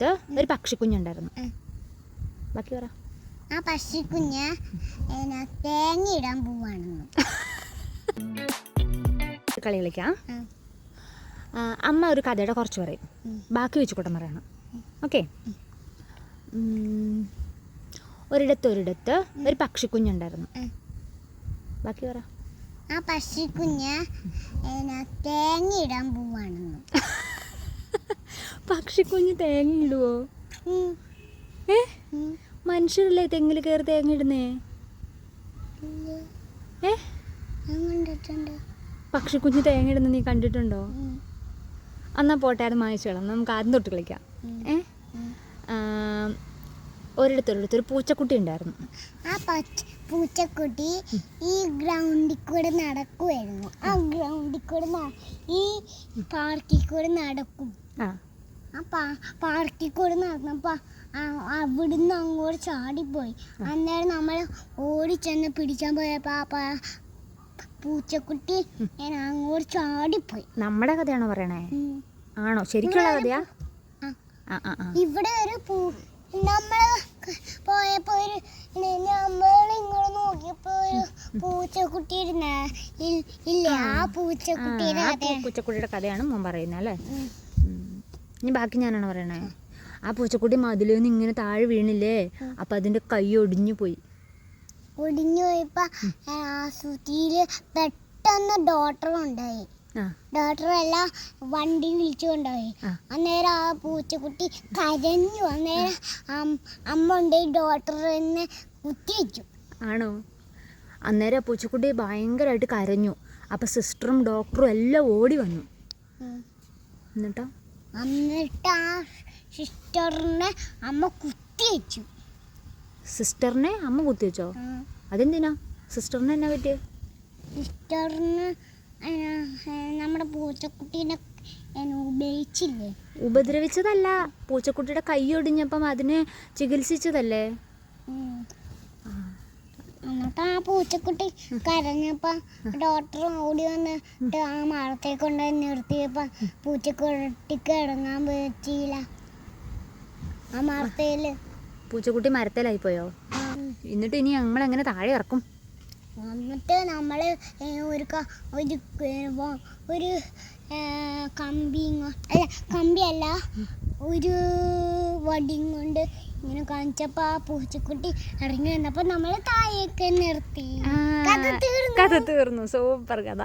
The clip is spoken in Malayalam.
ഒരിടത്ത് ഒരു പക്ഷിക്കുഞ്ഞുണ്ടായിരുന്നു. ബാക്കി പറ. ആ പക്ഷിക്കുഞ്ഞ് തേങ്ങ ഇടാൻ പോവാണെന്ന്. കളി കളിക്കാം. അമ്മ ഒരു കഥയുടെ കുറച്ച് പറയും, ബാക്കി വെച്ചുകൂട്ടം പറയണം. ഓക്കെ. ഒരിടത്ത് ഒരു പക്ഷിക്കുഞ്ഞുണ്ടായിരുന്നു. ബാക്കി പറ. ആ പക്ഷിക്കുഞ്ഞ് തേങ്ങ ഇടാൻ പോവാണെന്ന്. പക്ഷിക്കുഞ്ഞ് തേങ്ങ ഇടുവോ? മനുഷ്യരല്ലേ തെങ്ങിൽ കയറി തേങ്ങ ഇടുന്നേ? പക്ഷിക്കുഞ്ഞ് തേങ്ങ ഇടുന്ന നീ കണ്ടിട്ടുണ്ടോ? എന്നാ പോട്ടെ, അത് മായിച്ചോളാം. നമുക്ക് ആദ്യം തൊട്ട് കളിക്കാം. ഒരിടത്തൊരു പൂച്ചക്കുട്ടി ഉണ്ടായിരുന്നു. ആ പൂച്ചക്കുട്ടി ഈ ഗ്രൗണ്ടിൽ കൂടെ നടക്കുമായിരുന്നു. ആ ഗ്രൗണ്ടിൽ കൂടെ ഈ പാർക്കിൽ കൂടെ നടക്കും. ആ പാർക്കിൽ കൂടെ നടന്നപ്പോൾ അവിടുന്ന് അങ്ങോട്ട് ചാടിപ്പോയി. അന്നേരം നമ്മൾ ഓടിച്ചെന്ന് പിടിക്കാൻ പോയപ്പോൾ ആ പൂച്ചക്കുട്ടി അങ്ങോട്ട് ചാടിപ്പോയി. നമ്മുടെ കഥയാണോ പറയണേ? ആണോ? ശരിക്കുള്ള കഥയാ? ഇവിടെ ഒരു നമ്മള് പോയപ്പോ നമ്മളിങ്ങോട്ട് നോക്കിയപ്പോ ഒരു പൂച്ചക്കുട്ടി ഇല്ല. ആ പൂച്ചക്കുട്ടിയുടെ കഥയാണ് മോൻ പറയുന്നത് അല്ലേ? ഇനി ബാക്കി ഞാനാണ് പറയണേ. ആ പൂച്ചക്കുട്ടി മതിലിൽ നിന്ന് ഇങ്ങനെ താഴെ വീണില്ലേ, അപ്പൊ അതിന്റെ കൈ ഒടിഞ്ഞു പോയപ്പോ ആശുപത്രിയില് പെട്ടെന്ന് ഡോക്ടർ ഉണ്ടായി. ഡോക്ടറല്ല വണ്ടി വിളിച്ചു കൊണ്ടുപോയി. അന്നേരം ആ പൂച്ചക്കുട്ടി കരഞ്ഞു. അന്നേരം അമ്മ കൊണ്ടുപോയി ഡോക്ടറിനെ കുത്തിവെച്ചു. ആണോ? അന്നേരം പൂച്ചക്കുട്ടി ഭയങ്കരമായിട്ട് കരഞ്ഞു. അപ്പൊ സിസ്റ്ററും ഡോക്ടറും എല്ലാം ഓടി വന്നു. എന്നിട്ട് ആ സിസ്റ്ററിനെ അമ്മ കുത്തിവെച്ചു. സിസ്റ്ററിനെ അമ്മ കുത്തിവെച്ചോ? അതെന്തിനാ? സിസ്റ്ററിന് എന്നാ പറ്റിയ? സിസ്റ്ററിന് നമ്മുടെ പൂച്ചക്കുട്ടീനെ ഉപയോഗിച്ചില്ലേ? ഉപദ്രവിച്ചതല്ല, പൂച്ചക്കുട്ടിയുടെ കൈ ഒടിഞ്ഞപ്പം അതിനെ ചികിത്സിച്ചതല്ലേ? എന്നിട്ട് ആ പൂച്ചക്കുട്ടി കരഞ്ഞപ്പോ ഡോക്ടർ ഓടി വന്നിട്ട് ആ മരത്തെ കൊണ്ട് നിർത്തിയപ്പോ പൂച്ചക്കുട്ടിക്ക് ഇറങ്ങാൻ പറ്റിയില്ല. ആ മരത്തേല് പൂച്ചക്കുട്ടി മരത്തേലായി പോയോ? എന്നിട്ട് ഇനി ഞങ്ങൾ എങ്ങനെ താഴെ ഇറക്കും? എന്നിട്ട് നമ്മൾ ഒരു കമ്പിയല്ല ഒരു വടിയും കൊണ്ട് ഇങ്ങനെ കാണിച്ചപ്പോൾ ആ പൂച്ചക്കുട്ടി ഇറങ്ങി വന്നപ്പോൾ നമ്മൾ താഴേക്ക് നിർത്തി. കഥ തീർന്നു. സൂപ്പർ കഥ.